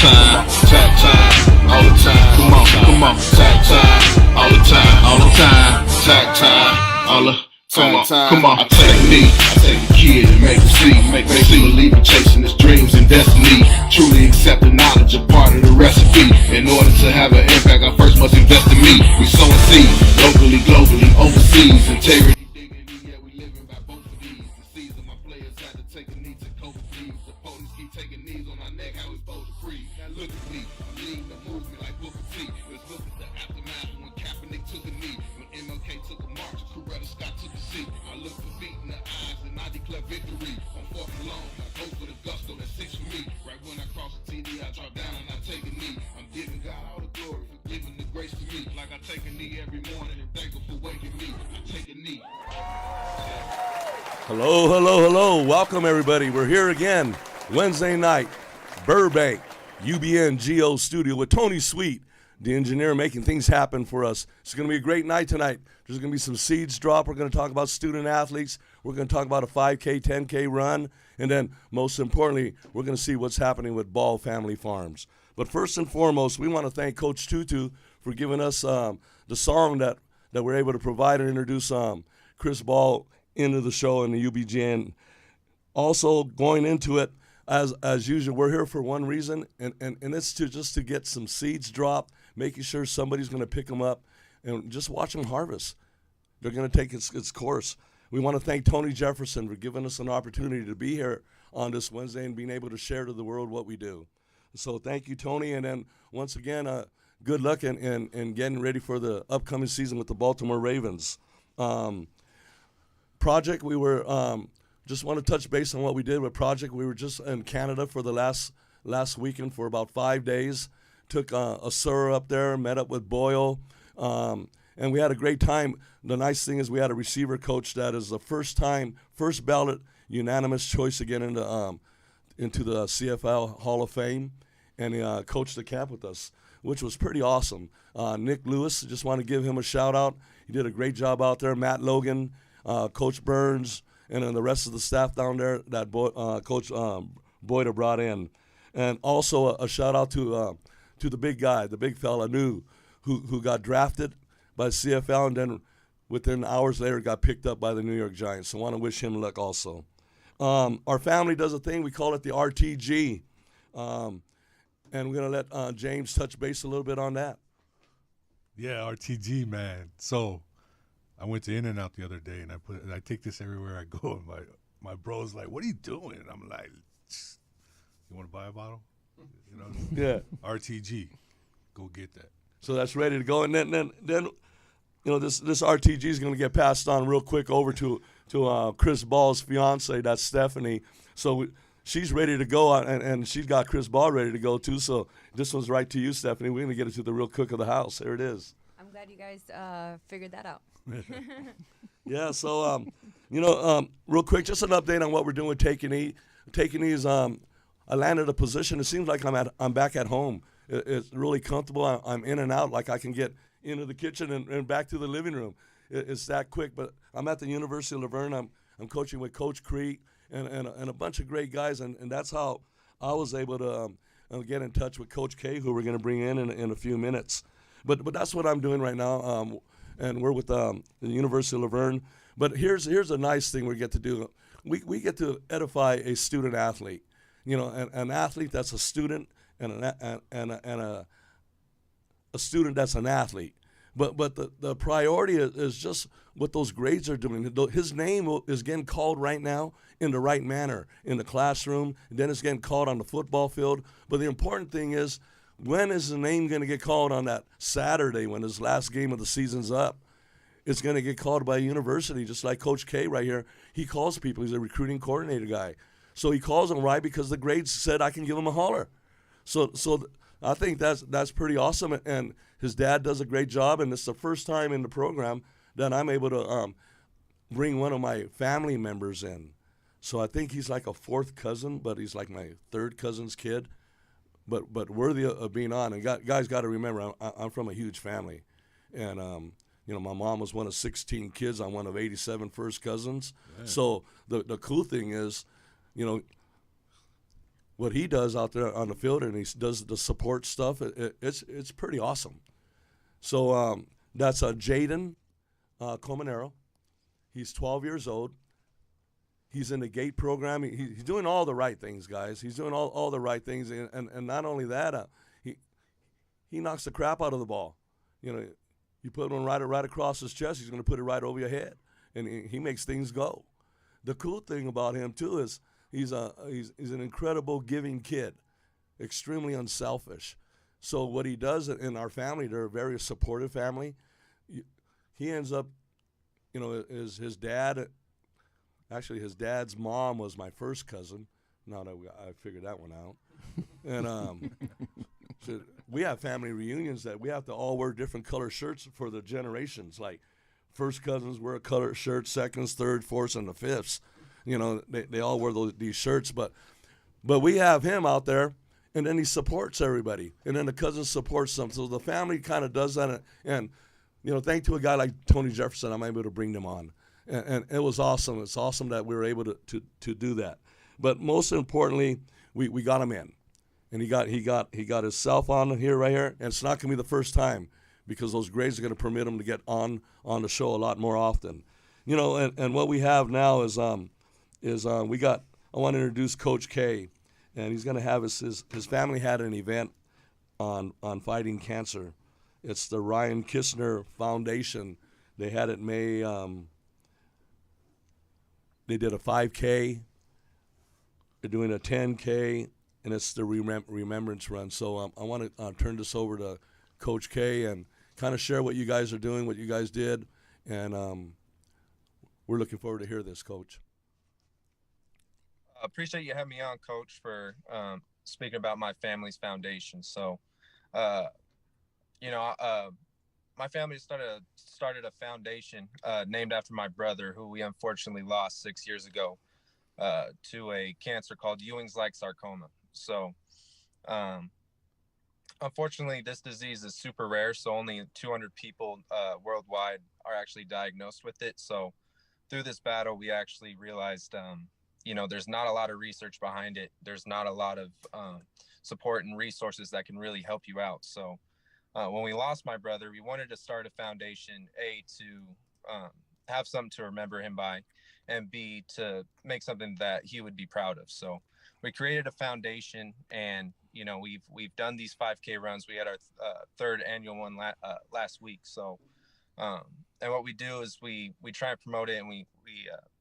time, tag time, all the time. Come on, tag time, all the time, tag time, all the time. Come on, I take a knee, I take a kid and make him see, make him believe in chasing his dreams and destiny. Truly accept the knowledge, a part of the recipe. In order to have an impact, I first must invest in me. We sowing seeds, locally, globally, overseas, integrity. Taking knees on my neck, how we supposed to breathe. Now look at me, I'm leading the movement like Booker T. Let's look at the aftermath when Kaepernick took a knee, when MLK took a march, Coretta Scott took a seat. I look for beat in the eyes and I declare victory. On fourth and long, I go for the gusto, that's six for me. Right when I cross the TD, I drop down and I take a knee. I'm giving God all the glory for giving the grace to me. Like I take a knee every morning and thank Him for waking me. I take a knee. Hello. Welcome, everybody. We're here again. Wednesday night, Burbank, UBN GO Studio with Tony Sweet, the engineer making things happen for us. It's going to be a great night tonight. There's going to be some seeds dropped. We're going to talk about student athletes. We're going to talk about a 5K, 10K run. And then, most importantly, we're going to see what's happening with Ball Family Farms. But first and foremost, we want to thank Coach Tutu for giving us the song that we're able to provide and introduce Chris Ball into the show in the UBGN. Also, going into it, as usual, we're here for one reason, and it's to get some seeds dropped, making sure somebody's going to pick them up, and just watch them harvest. They're going to take its course. We want to thank Tony Jefferson for giving us an opportunity to be here on this Wednesday and being able to share to the world what we do. So thank you, Tony, and then once again, good luck in getting ready for the upcoming season with the Baltimore Ravens. Project, we were just want to touch base on what we did with Project. We were just in Canada for the last weekend for about 5 days. Took a Sir up there, met up with Boyle, and we had a great time. The nice thing is we had a receiver coach that is the first ballot unanimous choice to get into the CFL Hall of Fame, and he coached the camp with us, which was pretty awesome. Nick Lewis, just want to give him a shout out. He did a great job out there. Matt Logan, Coach Burns, and then the rest of the staff down there that Coach Boyd brought in. And also a shout-out to the big guy, the big fella, who got drafted by CFL and then within hours later got picked up by the New York Giants. So I want to wish him luck also. Our family does a thing. We call it the RTG. And we're going to let James touch base a little bit on that. Yeah, RTG, man. So I went to In-N-Out the other day, and I take this everywhere I go. And my bro's like, "What are you doing?" And I'm like, "You want to buy a bottle?" You know? Yeah. RTG, go get that. So that's ready to go, and then you know this RTG is going to get passed on real quick over to Chris Ball's fiance, that's Stephanie. So she's ready to go, and she's got Chris Ball ready to go too. So this one's right to you, Stephanie. We're going to get it to the real cook of the house. There it is. I'm glad you guys figured that out. Yeah, so, real quick, just an update on what we're doing with Take a Knee. Take a Knee is, I landed a position. It seems like I'm back at home. It's really comfortable. I'm in and out, like I can get into the kitchen and back to the living room. It's that quick, but I'm at the University of Laverne. I'm coaching with Coach Creek and a bunch of great guys, and that's how I was able to get in touch with Coach K, who we're going to bring in a few minutes. But that's what I'm doing right now. And we're with the University of Laverne. But here's a nice thing we get to do. We get to edify a student athlete, an athlete that's a student and a student that's an athlete. But the priority is just what those grades are doing. His name is getting called right now in the right manner in the classroom, and then it's getting called on the football field. But the important thing is, when is the name going to get called on that Saturday when his last game of the season's up? It's going to get called by a university, just like Coach K right here. He calls people. He's a recruiting coordinator guy. So he calls them right because the grades said I can give him a holler. So I think that's pretty awesome, and his dad does a great job, and it's the first time in the program that I'm able to bring one of my family members in. So I think he's like a fourth cousin, but he's like my third cousin's kid. But worthy of being on. And guys got to remember, I'm from a huge family. And, my mom was one of 16 kids. I'm one of 87 first cousins. Man. So the cool thing is, what he does out there on the field, and he does the support stuff. It's pretty awesome. So that's Jaden Comanero. He's 12 years old. He's in the GATE program. He's doing all the right things, guys. He's doing all the right things, and not only that, he knocks the crap out of the ball. You know, you put one right across his chest, he's going to put it right over your head, and he makes things go. The cool thing about him too is he's an incredible giving kid, extremely unselfish. So what he does in our family, they're a very supportive family. He ends up, you know, his dad. Actually, his dad's mom was my first cousin. Now that I figured that one out. And so we have family reunions that we have to all wear different color shirts for the generations. Like first cousins wear a color shirt, seconds, third, fourths, and the fifths. You know, they all wear these shirts. But we have him out there, and then he supports everybody. And then the cousin supports them. So the family kind of does that. And, you know, thanks to a guy like Tony Jefferson, I'm able to bring them on. And it was awesome. It's awesome that we were able to do that. But most importantly, we got him in, and he got himself on here right here. And it's not going to be the first time, because those grades are going to permit him to get on the show a lot more often. You know, and what we have now is we got. I want to introduce Coach K, and he's going to have his family had an event on fighting cancer. It's the Ryan Kistner Foundation. They had it May. They did a 5K, they're doing a 10K, and it's the remembrance run. So I want to turn this over to Coach K and kind of share what you guys are doing, what you guys did, and we're looking forward to hear this, Coach. Appreciate you having me on, Coach, for speaking about my family's foundation. So, my family started a foundation named after my brother, who we unfortunately lost 6 years ago to a cancer called Ewing's-like sarcoma. So, unfortunately, this disease is super rare, so only 200 people worldwide are actually diagnosed with it. So, through this battle, we actually realized, there's not a lot of research behind it. There's not a lot of support and resources that can really help you out. So, when we lost my brother, we wanted to start a foundation, A, to have something to remember him by, and B, to make something that he would be proud of. So we created a foundation, and, we've done these 5K runs. We had our third annual one last week. So, and what we do is we try and promote it, and we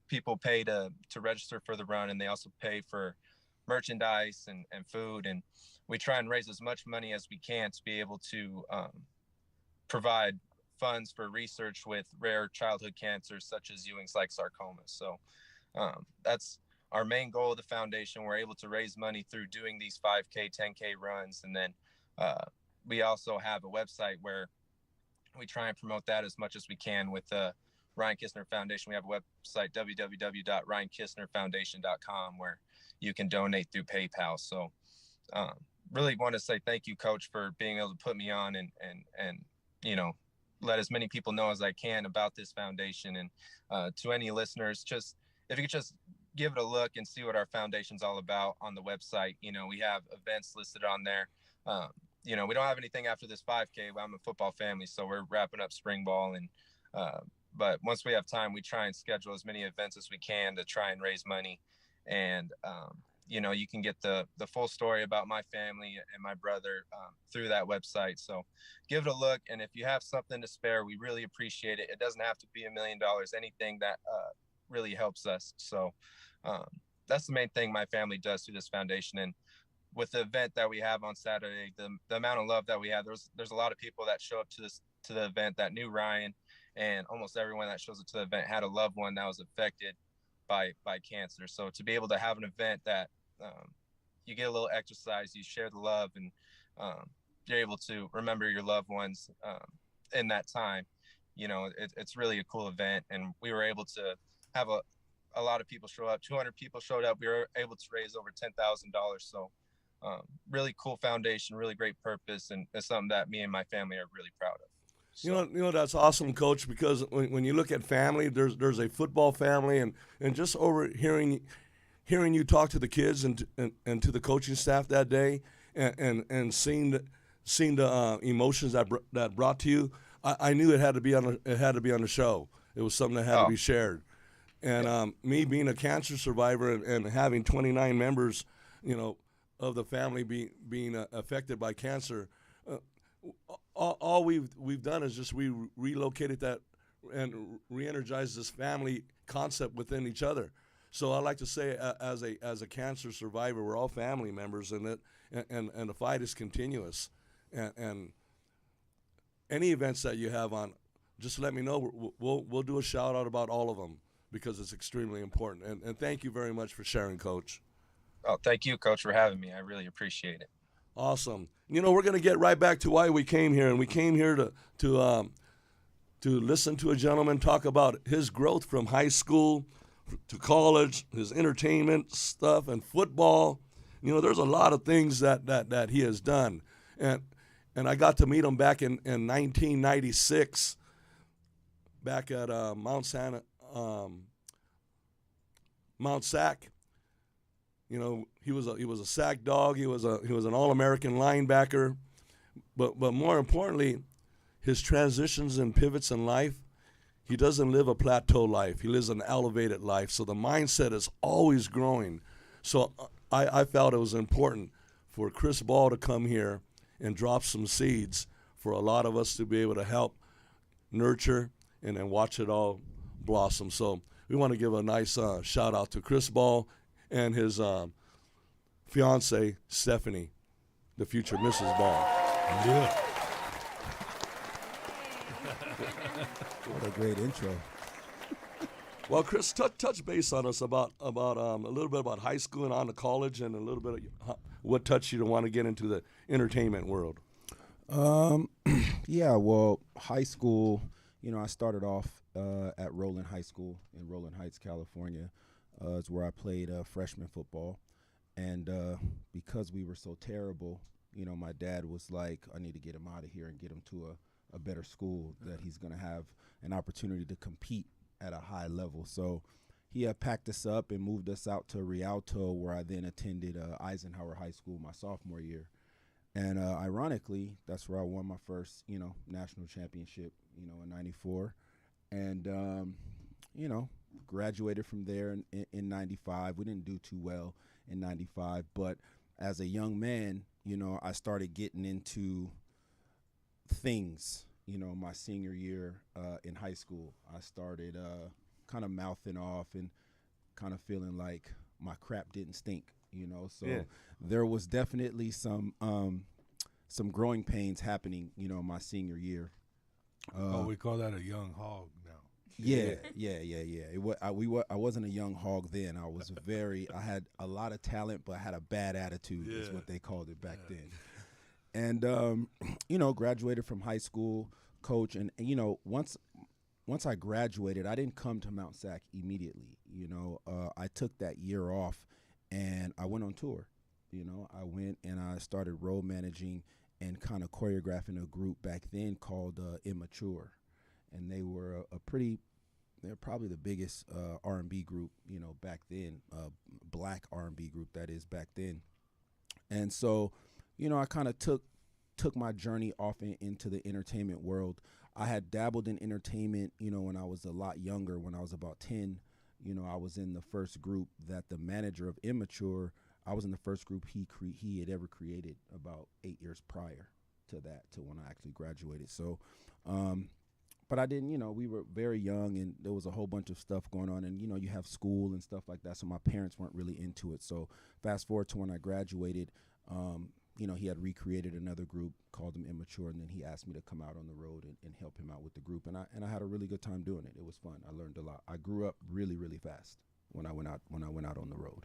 people pay to register for the run, and they also pay for merchandise and food, and we try and raise as much money as we can to be able to provide funds for research with rare childhood cancers such as Ewing's-like sarcoma. So that's our main goal of the foundation. We're able to raise money through doing these 5K, 10K runs. And then we also have a website where we try and promote that as much as we can with the Ryan Kistner Foundation. We have a website, www.ryankistnerfoundation.com, where you can donate through PayPal. So really want to say thank you, Coach, for being able to put me on and let as many people know as I can about this foundation. And to any listeners, just if you could just give it a look and see what our foundation's all about on the website. We have events listed on there. We don't have anything after this 5K. I'm a football family, so we're wrapping up spring ball. And but once we have time, we try and schedule as many events as we can to try and raise money. And you can get the full story about my family and my brother through that website. So give it a look. And if you have something to spare, we really appreciate it. It doesn't have to be $1 million, anything that really helps us. So that's the main thing my family does through this foundation. And with the event that we have on Saturday, the amount of love that we have, there's a lot of people that show up to the event that knew Ryan, and almost everyone that shows up to the event had a loved one that was affected by cancer. So to be able to have an event that you get a little exercise, you share the love, and you're able to remember your loved ones in that time, it's really a cool event. And we were able to have a lot of people show up. 200 people showed up. We were able to raise over $10,000. So really cool foundation, really great purpose, and it's something that me and my family are really proud of. So. That's awesome, Coach, because when you look at family, there's a football family, and just over hearing hearing you talk to the kids and to the coaching staff that day, and seeing the emotions that brought to you, I knew it had to be on the show. It was something that had to be shared. And me being a cancer survivor and having 29 members, of the family being affected by cancer, all we've done is just we relocated that and re-energized this family concept within each other. So I like to say, as a cancer survivor, we're all family members, and the fight is continuous. And any events that you have on, just let me know. We'll do a shout out about all of them because it's extremely important. And thank you very much for sharing, Coach. Oh, thank you, Coach, for having me. I really appreciate it. Awesome. We're going to get right back to why we came here, and we came here to listen to a gentleman talk about his growth from high school to college, his entertainment stuff, and football. There's a lot of things that he has done, and I got to meet him back in 1996, back at Mount Sac. He was a sack dog. He was an All-American linebacker, but more importantly, his transitions and pivots in life. He doesn't live a plateau life. He lives an elevated life. So the mindset is always growing. So I felt it was important for Chris Ball to come here and drop some seeds for a lot of us to be able to help nurture and then watch it all blossom. So we want to give a nice shout out to Chris Ball and his fiance, Stephanie, the future Mrs. Ball. Yeah. What a great intro. Well, Chris, touch base on us about a little bit about high school and on to college, and a little bit of what touched you to want to get into the entertainment world. Yeah, well, high school, I started off at Roland High School in Roland Heights, California. It's where I played freshman football. And because we were so terrible, my dad was like, I need to get him out of here and get him to a better school that he's going to have an opportunity to compete at a high level. So he packed us up and moved us out to Rialto, where I then attended Eisenhower High School my sophomore year. And ironically, that's where I won my first, national championship, in '94. And, graduated from there in '95. We didn't do too well in '95, but as a young man, I started getting into things, my senior year in high school. I started kind of mouthing off and kind of feeling like my crap didn't stink, So yeah. There was definitely some growing pains happening, my senior year. We call that a young hog now. Yeah. I wasn't a young hog then. I had a lot of talent, but I had a bad attitude is what they called it back then. And, graduated from high school, coach. And once I graduated, I didn't come to Mount Sac immediately. I took that year off and I went on tour. I went and I started road managing and kind of choreographing a group back then called Immature. And they were they're probably the biggest R&B group, back then, black R&B group that is back then. And so, I kind of took my journey off into the entertainment world. I had dabbled in entertainment, when I was a lot younger, when I was about 10. I was in the first group that the manager of Immature, I was in the first group he had ever created about 8 years prior to that, to when I actually graduated. So, but I didn't, we were very young and there was a whole bunch of stuff going on and, you have school and stuff like that. So my parents weren't really into it. So fast forward to when I graduated, he had recreated another group, called them Immature, and then he asked me to come out on the road and help him out with the group. And I had a really good time doing it. It was fun. I learned a lot. I grew up really, really fast when I went out on the road.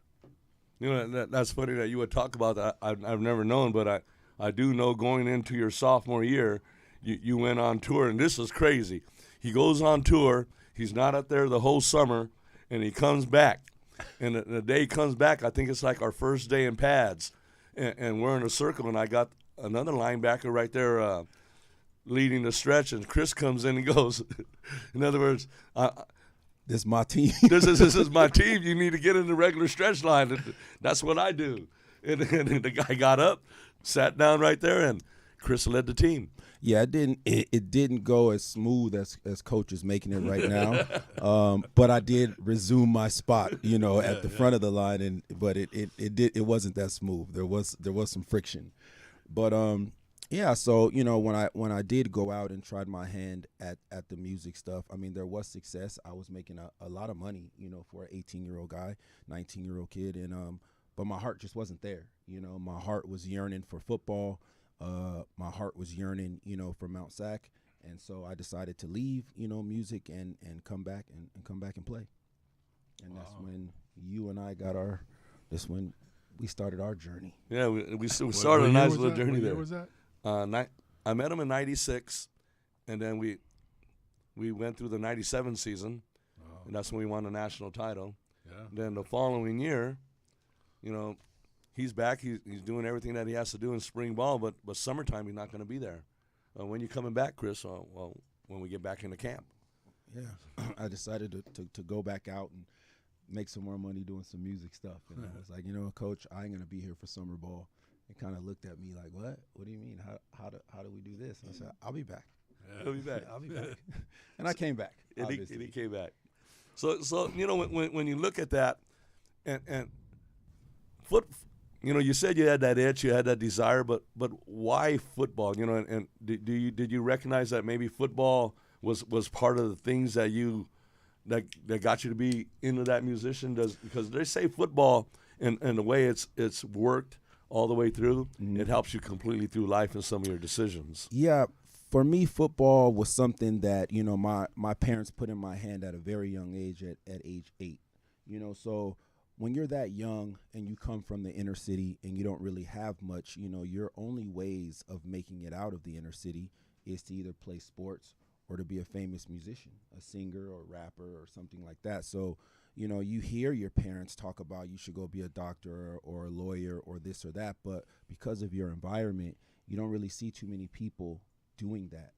That's funny that you would talk about that. I've never known, but I do know going into your sophomore year, you went on tour, and this is crazy. He goes on tour. He's not up there the whole summer, and he comes back. And the day he comes back, I think it's like our first day in pads, and we're in a circle, and I got another linebacker right there leading the stretch, and Chris comes in and goes. In other words, This my team. this is my team. You need to get in the regular stretch line. And that's what I do. And the guy got up, sat down right there, and Chris led the team. Yeah, it didn't go as smooth as Coach is making it right now. But I did resume my spot, at the front of the line, but it wasn't that smooth. There was some friction. But yeah, so when I did go out and tried my hand at the music stuff, I mean there was success. I was making a lot of money, for an 18-year-old guy, 19-year-old kid, and but my heart just wasn't there. My heart was yearning for football. My heart was yearning, for Mount Sac, and so I decided to leave, music and come back and play. And that's when you and I that's when we started our journey. Yeah, we started a nice little journey there. What year was that? I met him in '96, and then we went through the '97 season, and that's when we won the national title. Yeah. Then the following year, he's back. He's doing everything that he has to do in spring ball, but summertime he's not going to be there. When you coming back, Chris? Well, when we get back into camp. Yeah, I decided to go back out and make some more money doing some music stuff. And I was like, Coach, I ain't going to be here for summer ball. And kind of looked at me like, what? What do you mean? How do we do this? And I said, I'll be back. Yeah. He'll be back. I'll be back. And I came back. And he came back. So when you look at that, and you said you had that itch, you had that desire, but why football? And did you recognize that maybe football was part of the things that that got you to be into that musician? Because they say football and the way it's worked all the way through, it helps you completely through life and some of your decisions. Yeah, for me, football was something that my parents put in my hand at a very young age, at age 8. So when you're that young and you come from the inner city and you don't really have much, your only ways of making it out of the inner city is to either play sports or to be a famous musician, a singer or rapper or something like that. So, you hear your parents talk about you should go be a doctor or a lawyer or this or that, but because of your environment, you don't really see too many people doing that.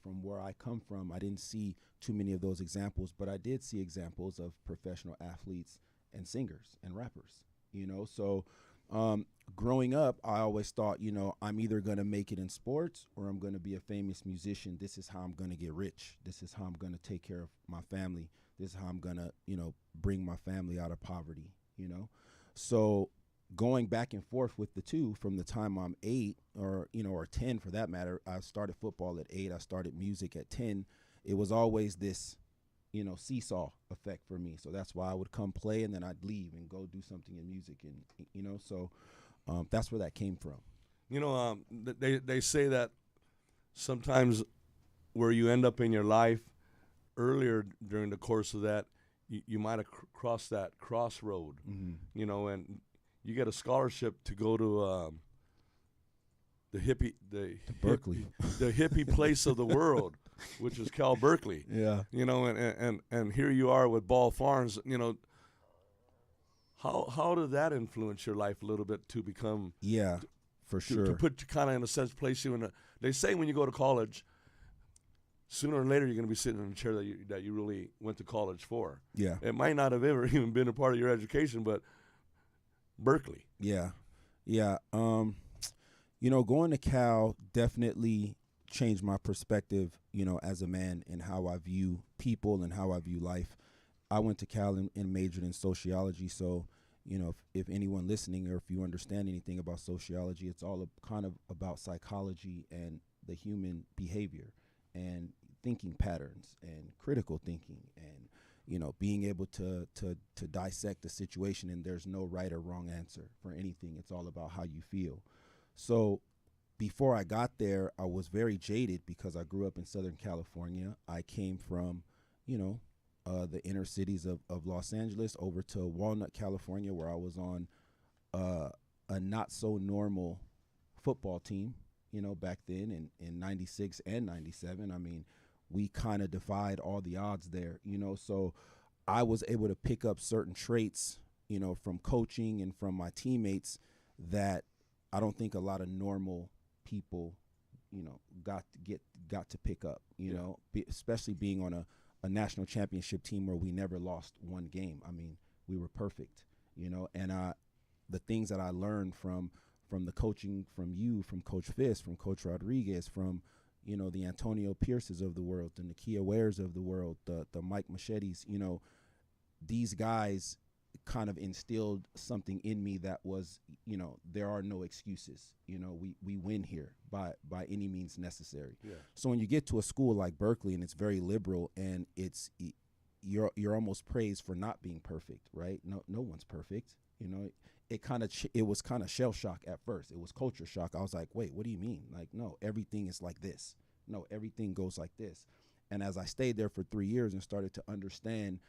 From where I come from, I didn't see too many of those examples, but I did see examples of professional athletes and singers and rappers, So growing up, I always thought, I'm either going to make it in sports or I'm going to be a famous musician. This is how I'm going to get rich. This is how I'm going to take care of my family. This is how I'm going to, bring my family out of poverty, So going back and forth with the two from the time I'm 8 or 10 for that matter, I started football at 8. I started music at 10. It was always this seesaw effect for me. So that's why I would come play and then I'd leave and go do something in music. And, so that's where that came from. They say that sometimes where you end up in your life earlier during the course of that, you might have crossed that crossroad, and you get a scholarship to go to Berkeley, the hippie place of the world, which is Cal Berkeley. Yeah. And here you are with Ball Farms. How did that influence your life a little bit to become? Yeah, for sure. To put kind of in a sense place you in a. They say when you go to college, sooner or later you're going to be sitting in a chair that you really went to college for. Yeah. It might not have ever even been a part of your education, but Berkeley. Yeah. Yeah. Going to Cal definitely changed my perspective, as a man and how I view people and how I view life. I went to Cal and majored in sociology. So, if anyone listening or if you understand anything about sociology, it's all kind of about psychology and the human behavior and thinking patterns and critical thinking and, being able to dissect the situation, and there's no right or wrong answer for anything. It's all about how you feel. So before I got there, I was very jaded because I grew up in Southern California. I came from, the inner cities of Los Angeles over to Walnut, California, where I was on a not so normal football team, back then in 96 and 97. I mean, we kind of defied all the odds there, so I was able to pick up certain traits, from coaching and from my teammates that I don't think a lot of normal people, got to pick up, especially being on a national championship team where we never lost one game. I mean, we were perfect, and the things that I learned from the coaching from you, from Coach Fisk, from Coach Rodriguez, from the Antonio Pierces of the world, the Nakia Wares of the world, the Mike Machetes, these guys kind of instilled something in me that was, there are no excuses. We win here by any means necessary. Yeah. So when you get to a school like Berkeley and it's very liberal and you're almost praised for not being perfect, right? No one's perfect. It was kind of shell shock at first. It was culture shock. I was like, wait, what do you mean? Like, no, everything is like this. No, everything goes like this. And as I stayed there for 3 years and started to understand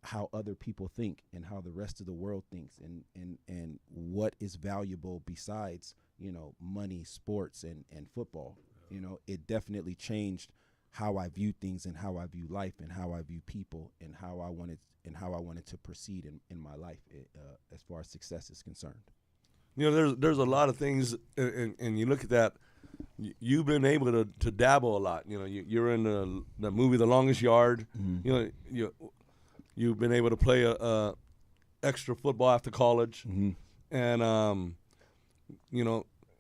how other people think and how the rest of the world thinks and what is valuable besides, money, sports and football, it definitely changed how I view things and how I view life and how I view people and how I wanted to proceed in my life as far as success is concerned. There's a lot of things, and you look at that. You've been able to dabble a lot. You're in the movie The Longest Yard. Mm-hmm. You've been able to play a extra football after college, Mm-hmm. and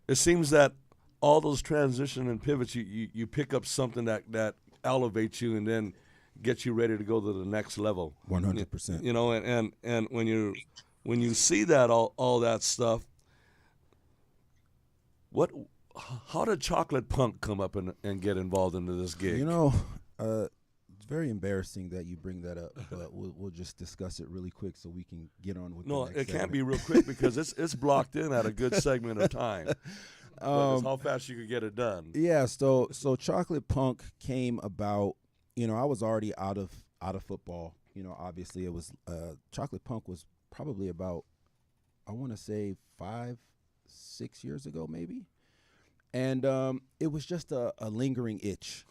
it seems that all those transition and pivots, you pick up something that elevates you and then gets you ready to go to the next level. 100%. And when you see that all that stuff, how did Chocolate Punk come up and get involved into this gig? It's very embarrassing that you bring that up, but we'll just discuss it really quick so we can get on with No, the next it can't segment. be real quick because it's blocked in at a good segment of time. But it's how fast you can get it done. Yeah, so Chocolate Punk came about, I was already out of football. Obviously it was Chocolate Punk was probably about, I want to say 5-6 years ago maybe. And it was just a lingering itch,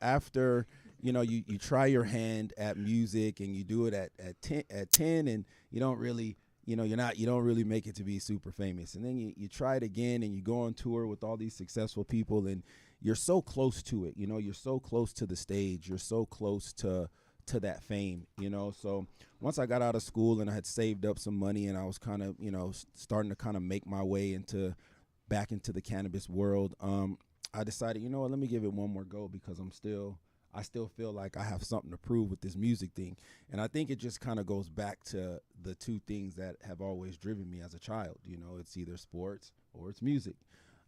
after you try your hand at music and you do it at 10 and you don't really you don't really make it to be super famous, and then you try it again and you go on tour with all these successful people and you're so close to it, you're so close to the stage, you're so close to that fame, so once I got out of school and I had saved up some money and I was kind of starting to kind of make my way back into the cannabis world, I decided, let me give it one more go because I still feel like I have something to prove with this music thing. And I think it just kind of goes back to the two things that have always driven me as a child. It's either sports or it's music.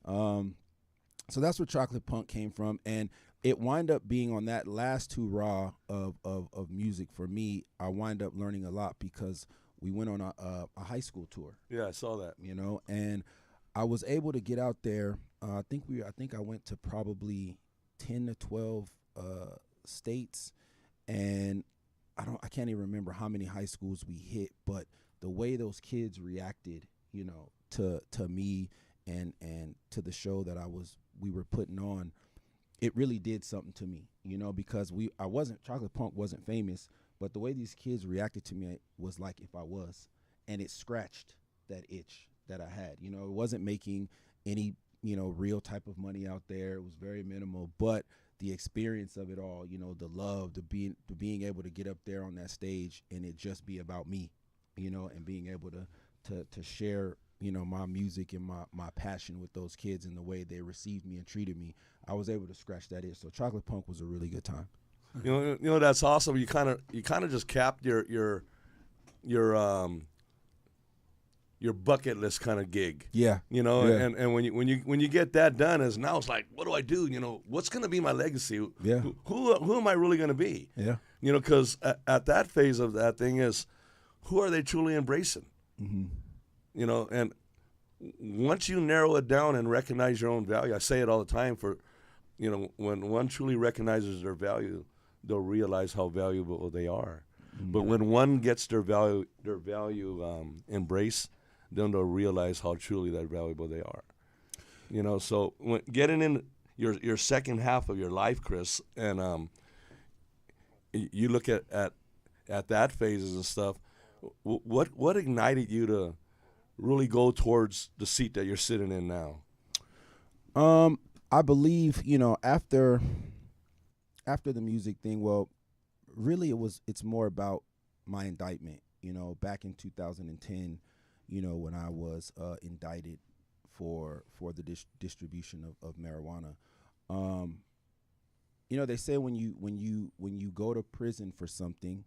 So that's where Chocolate Punk came from. And it wind up being on that last hurrah of music for me. I wind up learning a lot because we went on a high school tour. Yeah, I saw that. And I was able to get out there. I think I went to probably 10 to 12 states, and I can't even remember how many high schools we hit, but the way those kids reacted, to me and to the show that we were putting on, it really did something to me, because Chocolate Punk wasn't famous, but the way these kids reacted to me was like if I was, and it scratched that itch that I had. It wasn't making any, real type of money out there. It was very minimal, but the experience of it all, the love, the being able to get up there on that stage and it just be about me, and being able to share, my music and my passion with those kids and the way they received me and treated me, I was able to scratch that itch. So Chocolate Punk was a really good time. That's awesome. You kind of just capped your bucket list kind of gig. Yeah. Yeah. And when you get that done, now it's like, what do I do? What's going to be my legacy? Yeah. Who am I really going to be? Yeah. Because at that phase of that thing is, who are they truly embracing? Mm-hmm. And once you narrow it down and recognize your own value, I say it all the time when one truly recognizes their value, they'll realize how valuable they are. Mm-hmm. But when one gets their value embraced, then they'll realize how truly that valuable they are. So when getting in your second half of your life, Chris, and you look at that phases and stuff, what ignited you to really go towards the seat that you're sitting in now? I believe, after the music thing, well, really it's more about my indictment. You know, back in 2010, you know, when I was indicted for the distribution of marijuana. You know, they say when you go to prison for something,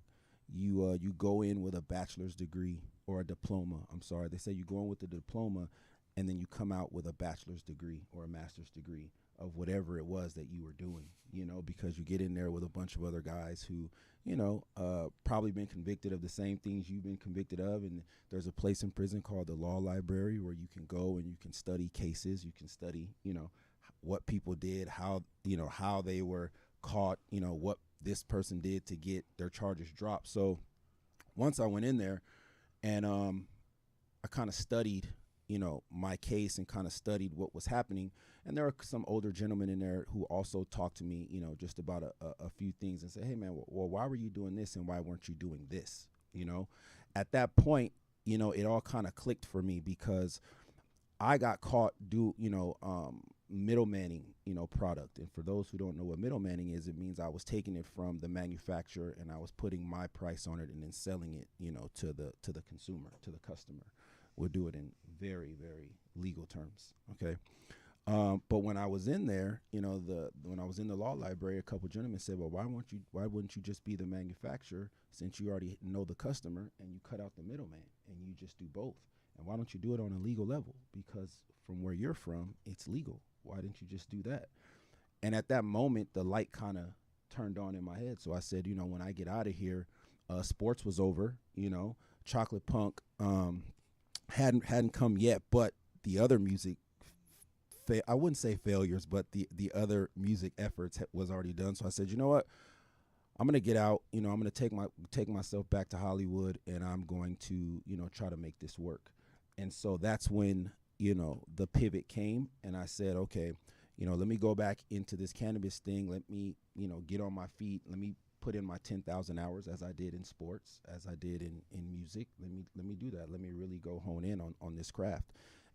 you go in with a bachelor's degree or a diploma. I'm sorry, they say you go in with a diploma, and then you come out with a bachelor's degree or a master's degree of whatever it was that you were doing. You know, because you get in there with a bunch of other guys who, you know, probably been convicted of the same things you've been convicted of. And there's a place in prison called the law library where you can go and you can study cases. You can study, you know, what people did, how they were caught, you know, what this person did to get their charges dropped. So once I went in there and I kind of studied, you know, my case and kind of studied what was happening. And there are some older gentlemen in there who also talked to me, you know, just about a few things and say, hey, man, well, why were you doing this and why weren't you doing this? You know, at that point, you know, it all kind of clicked for me because I got caught middlemaning, you know, product. And for those who don't know what middlemaning is, it means I was taking it from the manufacturer and I was putting my price on it and then selling it, you know, to the consumer, to the customer. We'll do it in very, very legal terms. Okay. But when I was in there, you know, when I was in the law library, a couple gentlemen said, well, why wouldn't you just be the manufacturer since you already know the customer and you cut out the middleman and you just do both? And why don't you do it on a legal level? Because from where you're from, it's legal. Why didn't you just do that? And at that moment, the light kind of turned on in my head. So I said, you know, when I get out of here, sports was over, you know, Chocolate Punk hadn't come yet, but the other music, I wouldn't say failures, but the other music efforts was already done. So I said, you know what? I'm going to get out, you know, I'm going to take myself back to Hollywood and I'm going to, you know, try to make this work. And so that's when, you know, the pivot came and I said, okay, you know, let me go back into this cannabis thing. Let me, you know, get on my feet. Let me put in my 10,000 hours as I did in sports, as I did in music. Let me do that. Let me really go hone in on this craft.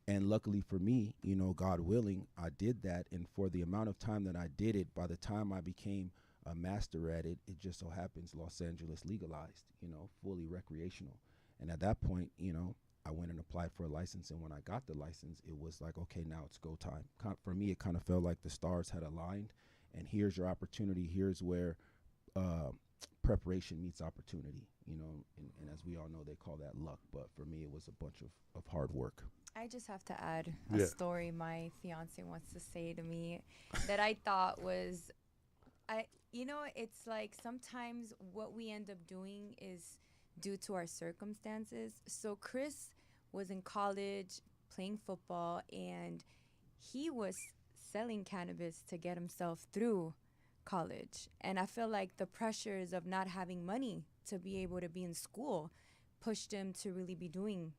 And luckily for me, you know, God willing, I did that. And for the amount of time that I did it, by the time I became a master at it, it just so happens Los Angeles legalized, you know, fully recreational. And at that point, you know, I went and applied for a license. And when I got the license, it was like, okay, now it's go time. For me, it kind of felt like the stars had aligned. And here's your opportunity. Here's where preparation meets opportunity, you know, and as we all know, they call that luck. But for me, it was a bunch of hard work. I just have to add a story my fiance wants to say to me that I thought was, you know, it's like sometimes what we end up doing is due to our circumstances. So Chris was in college playing football and he was selling cannabis to get himself through college. And I feel like the pressures of not having money to be able to be in school pushed him to really be doing,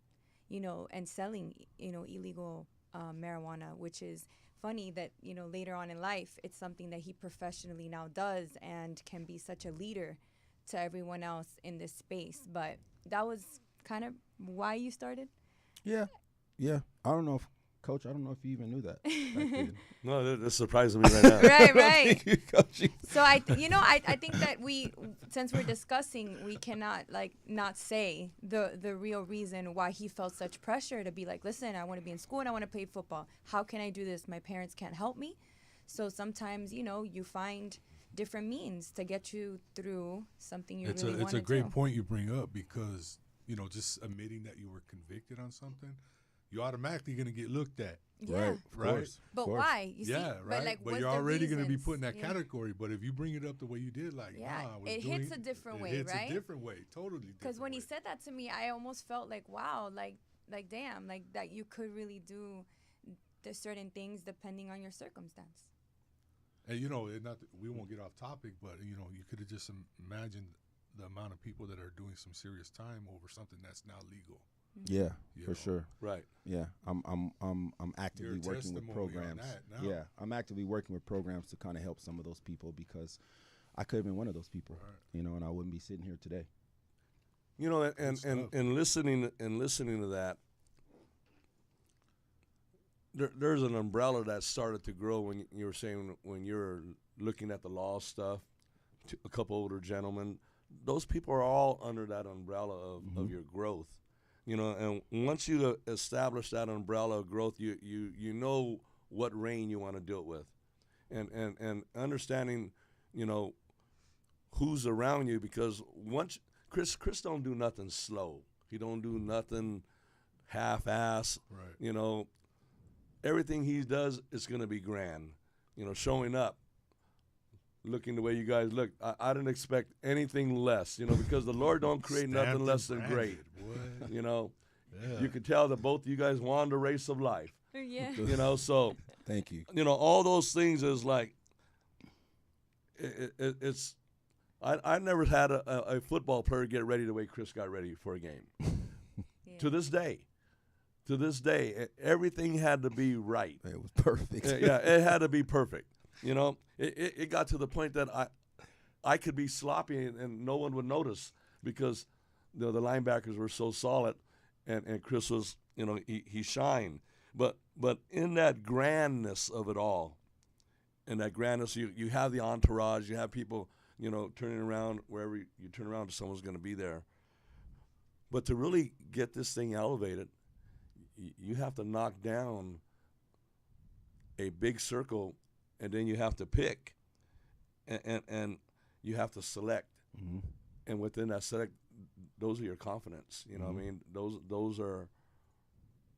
you know, and selling, you know, illegal marijuana, which is funny that, you know, later on in life, it's something that he professionally now does and can be such a leader to everyone else in this space. But that was kind of why you started? Yeah. I don't know if, Coach, I don't know if you even knew that back then. No, that's surprising me right now. Right. Thank you, Coach. So I think that since we're discussing, we cannot not say the real reason why he felt such pressure to be like, listen, I want to be in school and I want to play football. How can I do this? My parents can't help me. So sometimes, you know, you find different means to get you through something you really want to do. It's a great point you bring up because, you know, just admitting that you were convicted on something, you're automatically going to get looked at. Yeah. Right. But why? You see? Right. But you're already going to be put in that category. But if you bring it up the way you did, like, it hits a different way, right? It hits a different way, totally different. Because when he said that to me, I almost felt like, wow, like damn, like that you could really do the certain things depending on your circumstance. And, you know, we won't get off topic, but, you know, you could have just imagined the amount of people that are doing some serious time over something that's now legal. Yeah, for sure. Right. Yeah, I'm actively working with programs. Yeah, I'm actively working with programs to kind of help some of those people because I could have been one of those people, you know, and I wouldn't be sitting here today. You know, and listening to that, there's an umbrella that started to grow when you were saying when you were looking at the law stuff a couple older gentlemen. Those people are all under that umbrella of your growth, you know. And once you establish that umbrella of growth, you know what reign you want to do it with, and understanding, you know, who's around you, because once Chris don't do nothing slow. He don't do nothing half-ass. Right. You know, everything he does is going to be grand. You know, showing up, looking the way you guys look. I didn't expect anything less, you know, because the Lord don't create nothing Stamped less and than great. branded, boy. You know, Yeah. you could tell that both of you guys won the race of life. Yeah. You know, so Thank you. you know, all those things is like, it's. I never had a football player get ready the way Chris got ready for a game. Yeah. To this day, everything had to be right. It was perfect. Yeah, it had to be perfect. You know, it got to the point that I could be sloppy and no one would notice, because the linebackers were so solid, and Chris was, you know, he shined. But in that grandness of it all, in that grandness, you have the entourage, you have people, you know, turning around. Wherever you turn around, someone's going to be there. But to really get this thing elevated, you have to knock down a big circle, and then you have to pick, and you have to select. Mm-hmm. And within that select, those are your confidence. You know what I mean? Those are,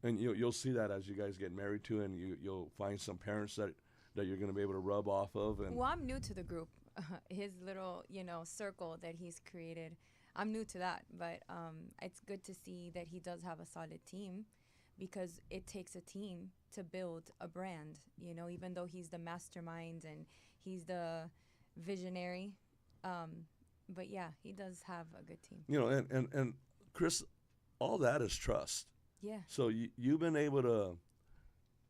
and you'll see that as you guys get married too, and you'll find some parents that you're going to be able to rub off of. And Well, I'm new to the group. His little, circle that he's created. I'm new to that, but it's good to see that he does have a solid team, because it takes a team to build a brand, even though he's the mastermind and he's the visionary. But yeah, he does have a good team. you know, and Chris, all that is trust. Yeah. So you've been able to,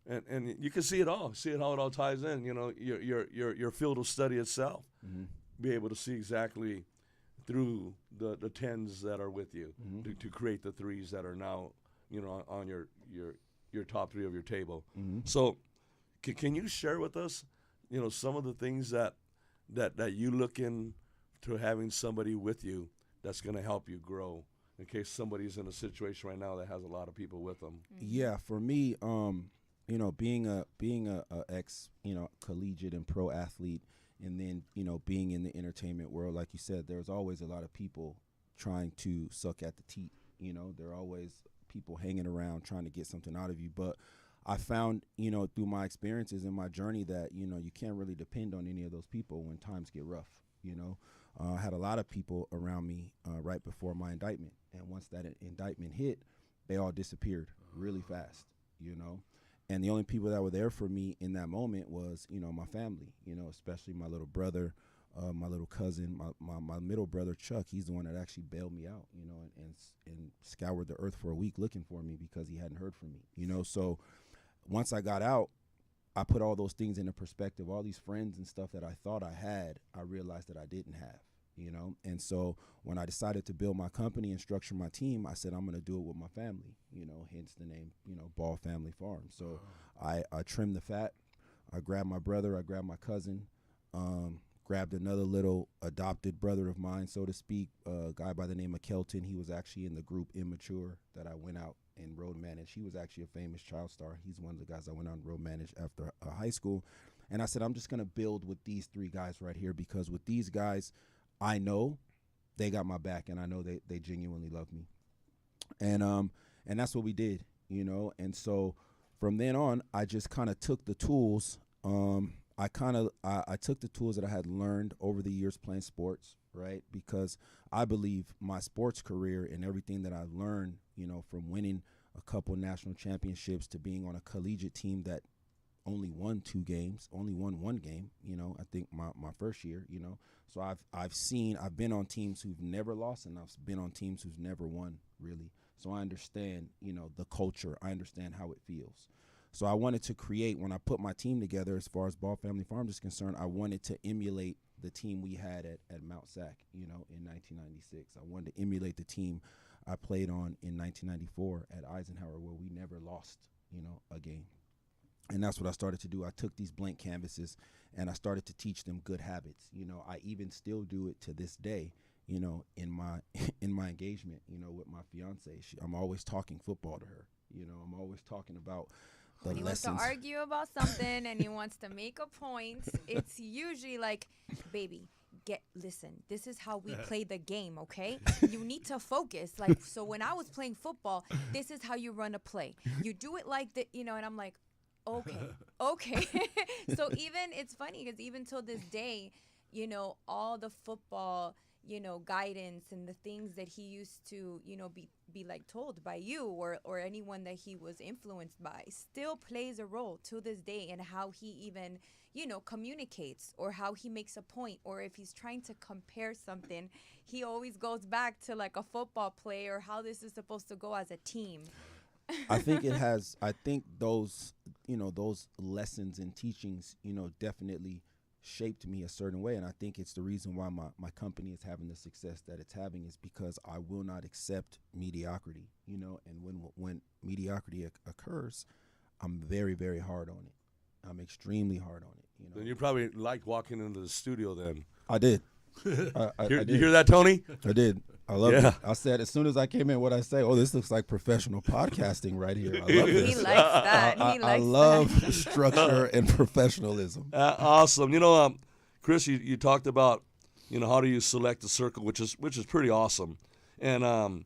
and you can see it all. See it how it all ties in. You know, your field of study itself. Mm-hmm. Be able to see exactly through the tens that are with you to create the threes that are now, you know, on your top three of your table. Mm-hmm. So, can you share with us, you know, some of the things that you look into having somebody with you that's going to help you grow, in case somebody's in a situation right now that has a lot of people with them. Yeah, for me, being a ex, collegiate and pro athlete, and then, being in the entertainment world, like you said, there's always a lot of people trying to suck at the teat. There are always people hanging around trying to get something out of you. But I found, through my experiences and my journey that, you can't really depend on any of those people when times get rough. I had a lot of people around me right before my indictment. And once that indictment hit, they all disappeared really fast, And the only people that were there for me in that moment was, my family, especially my little brother, my little cousin, my middle brother, Chuck. He's the one that actually bailed me out, and scoured the earth for a week looking for me because he hadn't heard from me, So once I got out, I put all those things into perspective. All these friends and stuff that I thought I had, I realized that I didn't have, And so when I decided to build my company and structure my team, I said, I'm going to do it with my family, hence the name, Ball Family Farm. So I trimmed the fat. I grabbed my brother. I grabbed my cousin, grabbed another little adopted brother of mine, so to speak, a guy by the name of Kelton. He was actually in the group Immature that I went out and road managed. He was actually a famous child star. He's one of the guys I went out and road managed after high school. And I said, I'm just going to build with these three guys right here, because with these guys, I know they got my back, and I know they genuinely love me. And that's what we did, And so from then on, I just kind of took the tools. I took the tools that I had learned over the years playing sports, right? Because I believe my sports career and everything that I've learned, from winning a couple national championships to being on a collegiate team that only won 2 games, only won 1 game, I think my first year, So I've been on teams who've never lost, and I've been on teams who've never won, really. So I understand, the culture. I understand how it feels. So I wanted to create, when I put my team together, as far as Ball Family Farms is concerned, I wanted to emulate the team we had at Mount Sac, in 1996. I wanted to emulate the team I played on in 1994 at Eisenhower, where we never lost, a game. And that's what I started to do. I took these blank canvases and I started to teach them good habits. I even still do it to this day, in my in my engagement, with my fiance. I'm always talking football to her. I'm always talking about the When he lessons. wants to argue about something and he wants to make a point, it's usually like, baby, listen, this is how we play the game, okay? You need to focus. Like, so when I was playing football, this is how you run a play. You do it like that, and I'm like, okay. So even, it's funny because even till this day, all the football, guidance and the things that he used to, be like told by you or anyone that he was influenced by still plays a role to this day in how he even, communicates or how he makes a point, or if he's trying to compare something, he always goes back to like a football play or how this is supposed to go as a team. I think those lessons and teachings, definitely shaped me a certain way. And I think it's the reason why my company is having the success that it's having, is because I will not accept mediocrity, and when mediocrity occurs, I'm very, very hard on it. I'm extremely hard on it. Then you probably like walking into the studio then. I did. I You did. hear that, Tony? I did. I loved Yeah. it. I said, as soon as I came in, what I say, this looks like professional podcasting right here. I love He this. likes that. I love structure and professionalism. Awesome. Chris, you talked about, how do you select a circle, which is pretty awesome. And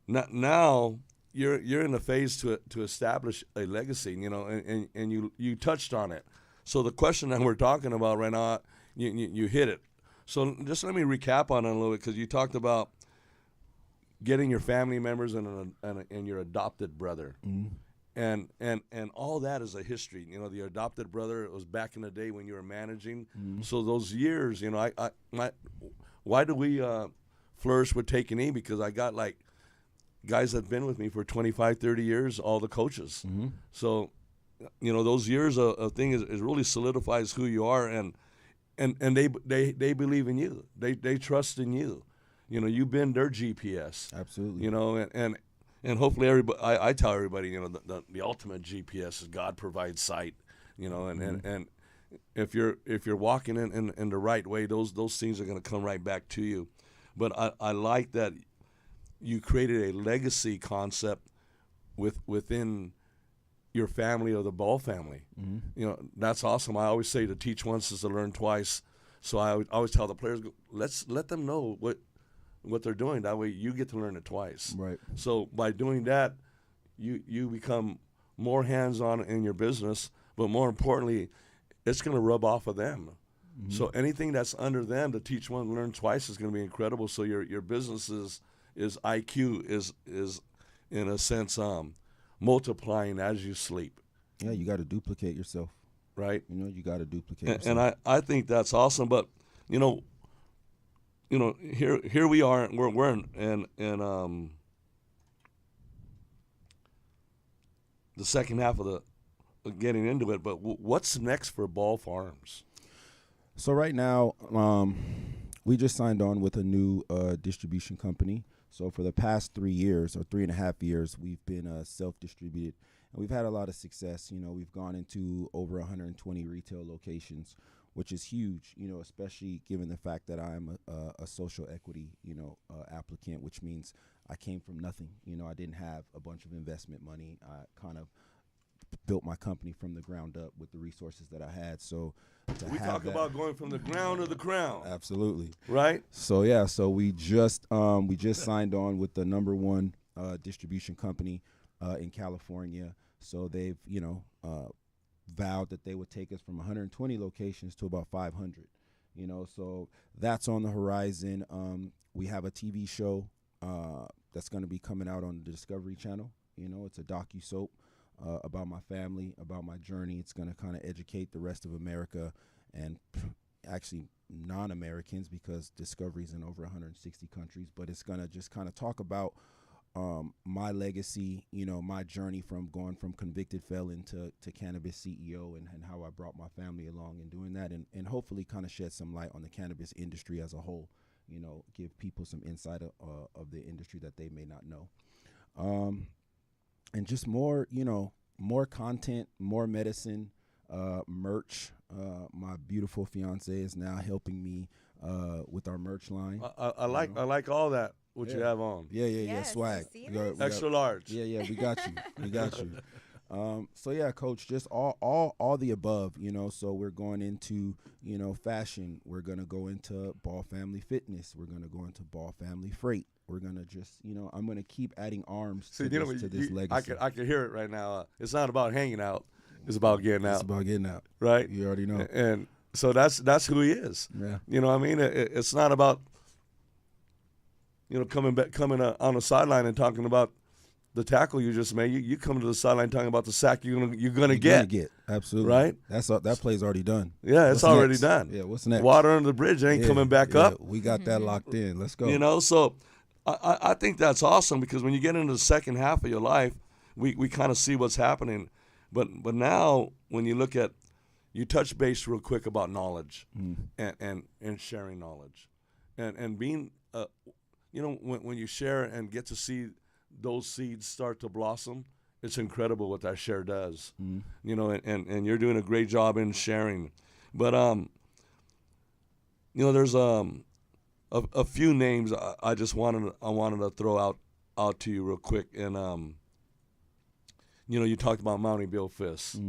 now you're in a phase to establish a legacy, and you touched on it. So the question that we're talking about right now, you hit it. So just let me recap on it a little bit, because you talked about getting your family members and your adopted brother. Mm-hmm. And all that is a history. The adopted brother, it was back in the day when you were managing. Mm-hmm. So those years, why do we flourish with TAKsession? Because I got like guys that've been with me for 25, 30 years, all the coaches. Mm-hmm. So, those years of thing is really solidifies who you are, and they believe in you. They trust in you. You've been their GPS. Absolutely. And hopefully everybody, I tell everybody, the ultimate GPS is God provides sight, and if you're walking in the right way, those things are going to come right back to you. But I like that you created a legacy concept within your family or the Ball family. Mm-hmm. That's awesome. I always say to teach once is to learn twice. So I always tell the players, let's let them know what they're doing. That way you get to learn it twice. Right. So by doing that, you become more hands-on in your business, but more importantly, it's going to rub off of them. Mm-hmm. So anything that's under them, to teach one, learn twice, is going to be incredible. So your business is IQ is in a sense multiplying as you sleep. Yeah, you got to duplicate yourself. Right. You got to duplicate yourself. And I think that's awesome. But here we are. We're in the second half of getting into it. But what's next for Ball Farms? So right now, we just signed on with a new distribution company. So for the past 3 years or 3.5 years, we've been self-distributed, and we've had a lot of success. We've gone into over 120 retail locations, which is huge, especially given the fact that I'm a social equity, applicant, which means I came from nothing. I didn't have a bunch of investment money. I kind of built my company from the ground up with the resources that I had. So we talk about going from the ground to the crown. Absolutely. Right? So yeah, so we just signed on with the number one distribution company in California. So they've, vowed that they would take us from 120 locations to about 500. So that's on the horizon. We have a TV show that's going to be coming out on the Discovery Channel. It's a docu-soap about my family, about my journey. It's going to kind of educate the rest of America and actually non-Americans, because Discovery's in over 160 countries. But it's going to just kind of talk about my legacy, my journey from going from convicted felon to cannabis CEO, and how I brought my family along in doing that, and hopefully kind of shed some light on the cannabis industry as a whole, give people some insight of the industry that they may not know. And just more more content, more medicine, merch. My beautiful fiance is now helping me with our merch line. I like all that. What you have on? Yeah, Yes, swag. I see We got- this. Extra large. Yeah, we got you. We got you. So yeah, coach, just all the above, so we're going into, fashion. We're going to go into Ball Family Fitness. We're going to go into Ball Family Freight. We're going to just, I'm going to keep adding arms to this legacy. I can hear it right now. It's not about hanging out. It's about getting out. It's about getting out. Right? You already know. And so that's who he is. Yeah. You know what I mean? It's not about, coming on the sideline and talking about the tackle you just made. You come to the sideline talking about the sack you're gonna get. Absolutely. Right? That play's already done. Yeah, it's already next? done. Yeah, what's next? Water under the bridge, it ain't coming back up. We got that locked in. Let's go. So I think that's awesome, because when you get into the second half of your life, we kind of see what's happening. But now when you look at, you touch base real quick about knowledge and sharing knowledge. And being, when you share and get to see those seeds start to blossom, it's incredible what that share does. And you're doing a great job in sharing. But there's a few names I wanted to throw out to you real quick. And you talked about Mountie Bill Fiss.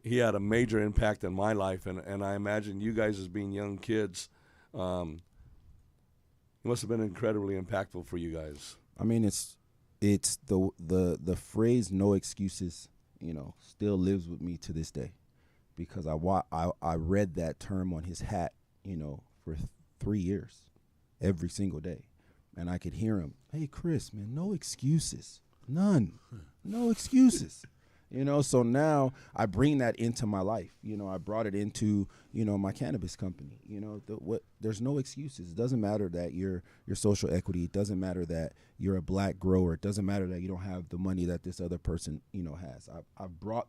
He had a major impact in my life, and I imagine you guys as being young kids, it must have been incredibly impactful for you guys. I mean, it's the phrase "no excuses," still lives with me to this day, because I read that term on his hat, for 3 years, every single day, and I could hear him. Hey, Chris, man, no excuses, none, no excuses. So now I bring that into my life. I brought it into, my cannabis company. There's no excuses. It doesn't matter that you're social equity. It doesn't matter that you're a black grower. It doesn't matter that you don't have the money that this other person, has. I brought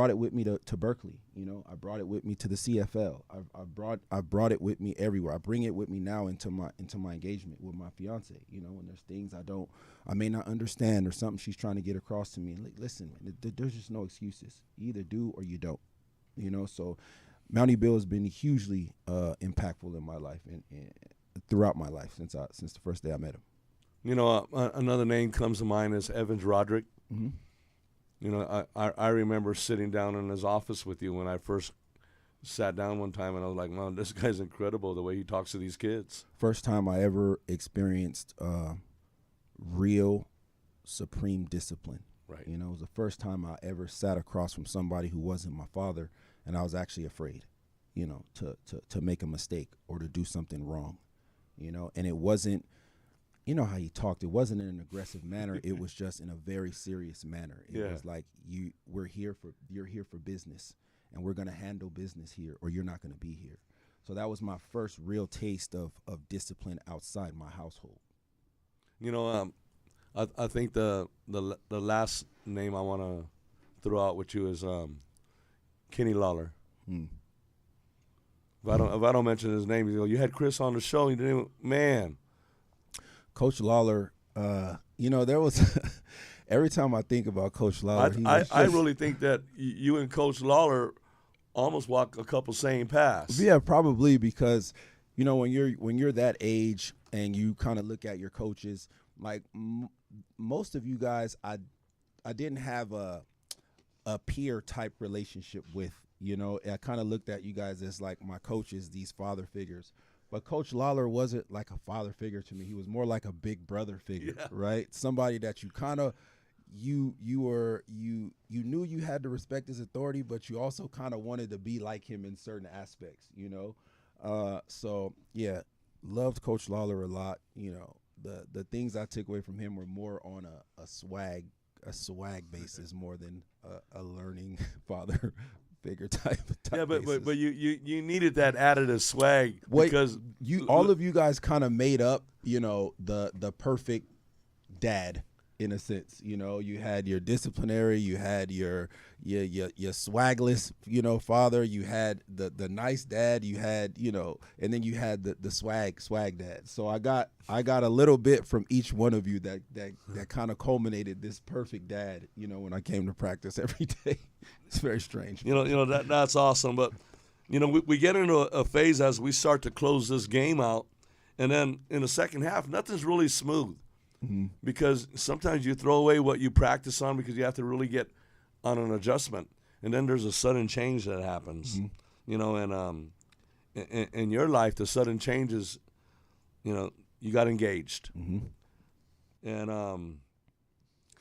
it with me to Berkeley. I brought it with me to the CFL. I brought it with me everywhere. I bring it with me now into my engagement with my fiance. When there's things I may not understand, or something she's trying to get across to me. Listen, there's just no excuses. You either do or you don't. So Mountie Bill has been hugely impactful in my life and throughout my life since the first day I met him. Another name comes to mind is Evans Roderick. Mm-hmm. I remember sitting down in his office with you when I first sat down one time, and I was like, man, this guy's incredible, the way he talks to these kids. First time I ever experienced real supreme discipline. Right. It was the first time I ever sat across from somebody who wasn't my father, and I was actually afraid, to make a mistake or to do something wrong, and it wasn't, how he talked, it wasn't in an aggressive manner. It was just in a very serious manner. It was like, you're here for business, and we're going to handle business here, or you're not going to be here. So that was my first real taste of discipline outside my household. I think the last name I want to throw out with you is Kenny Lawler. If I don't mention his name, you had Chris on the show. You didn't, man. Coach Lawler, there was every time I think about Coach Lawler, I really think that you and Coach Lawler almost walk a couple same paths. Yeah, probably, because when you're that age and you kind of look at your coaches, like most of you guys, I didn't have a peer type relationship with. I kind of looked at you guys as like my coaches, these father figures. But Coach Lawler wasn't like a father figure to me. He was more like a big brother figure, right? Somebody that you kind of you knew you had to respect his authority, but you also kind of wanted to be like him in certain aspects, So yeah, loved Coach Lawler a lot. The things I took away from him were more on a swag basis more than a learning father figure type. Yeah, but you needed that additive swag because all of you guys kind of made up, the perfect dad. in a sense. You know, you had your disciplinary, you had your swagless, you know, father, you had the nice dad, you had, you know, and then you had the swag dad. So I got a little bit from each one of you that kind of culminated this perfect dad, you know, when I came to practice every day. It's very strange. You know that's awesome. But you know, we get into a phase as we start to close this game out, and then in the second half, nothing's really smooth. Mm-hmm. Because sometimes you throw away what you practice on because you have to really get on an adjustment, and then there's a sudden change that happens. Mm-hmm. You know, and in your life, the sudden changes, you know, you got engaged, mm-hmm. and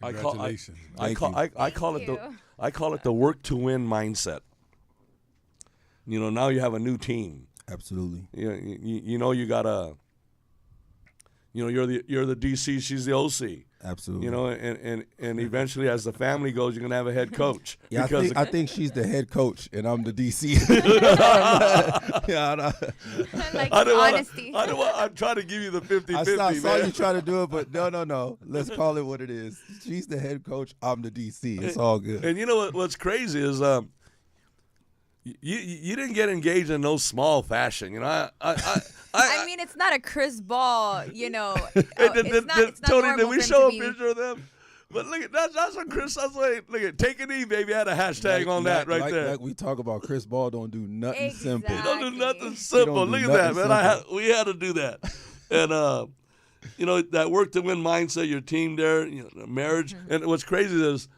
congratulations. I call it the work to win mindset. You know, now you have a new team. Absolutely. You know, you gotta. You know, you're the DC, she's the OC. Absolutely. You know, and eventually, as the family goes, you're gonna have a head coach. Yeah, I think she's the head coach, and I'm the DC. Yeah, like honesty. I'm trying to give you the 50-50. I saw you try to do it, but no. Let's call it what it is. She's the head coach. I'm the DC. It's all good. And you know what's crazy is you didn't get engaged in no small fashion. You know, I mean, it's not a Chris Ball, you know. Tony, normal did we for show a him to be- picture of them? But look at that's what Chris. I was like, look at take a knee, baby. Had a hashtag on that right there. Like we talk about, Chris Ball don't do nothing simple. He don't do nothing simple. Look at that, man. We had to do that, and you know, that work to win mindset. Your team there, you know, marriage, mm-hmm. And what's crazy is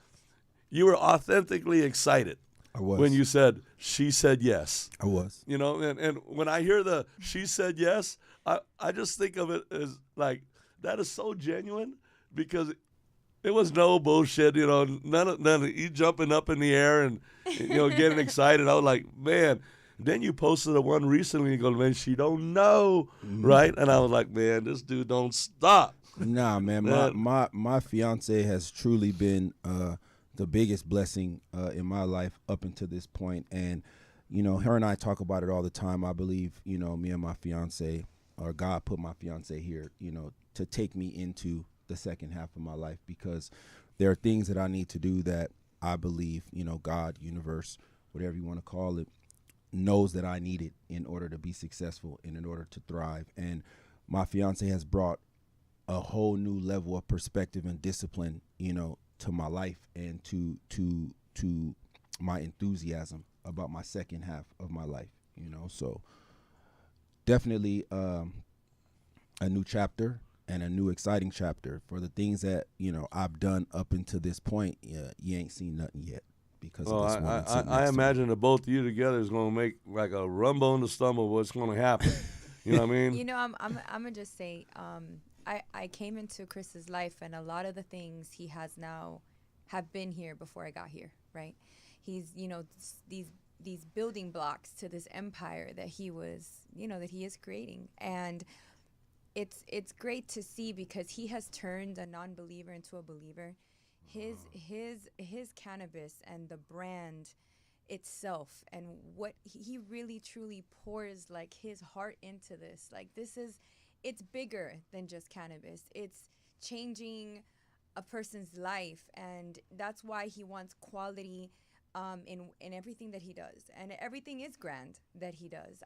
you were authentically excited. I was. When you said she said yes. I was. You know, and when I hear the she said yes, I just think of it as like that is so genuine because it was no bullshit, you know, none of you jumping up in the air and you know getting excited. I was like, man. Then you posted a one recently. You go, man, she don't know, mm-hmm. Right? And I was like, man, this dude don't stop. Nah, man, my fiance has truly been the biggest blessing in my life up until this point. And, you know, her and I talk about it all the time. I believe, you know, me and my fiance, or God put my fiance here, you know, to take me into the second half of my life because there are things that I need to do that I believe, you know, God, universe, whatever you want to call it, knows that I need it in order to be successful and in order to thrive. And my fiance has brought a whole new level of perspective and discipline, you know, to my life and to my enthusiasm about my second half of my life, you know. So definitely a new chapter and a new exciting chapter for the things that, you know, I've done up until this point. You ain't seen nothing yet because of this one. I imagine that both of you together is going to make like a rumble in the stomach of what's going to happen. You know what I mean? You know, I'm gonna just say, I came into Chris's life, and a lot of the things he has now have been here before I got here, right? He's, you know, these building blocks to this empire that he was, you know, that he is creating, and it's great to see because he has turned a non-believer into a believer. His cannabis and the brand itself and what he really truly pours like his heart into this. Like it's bigger than just cannabis. It's changing a person's life, and that's why he wants quality in everything that he does, and everything is grand that he does.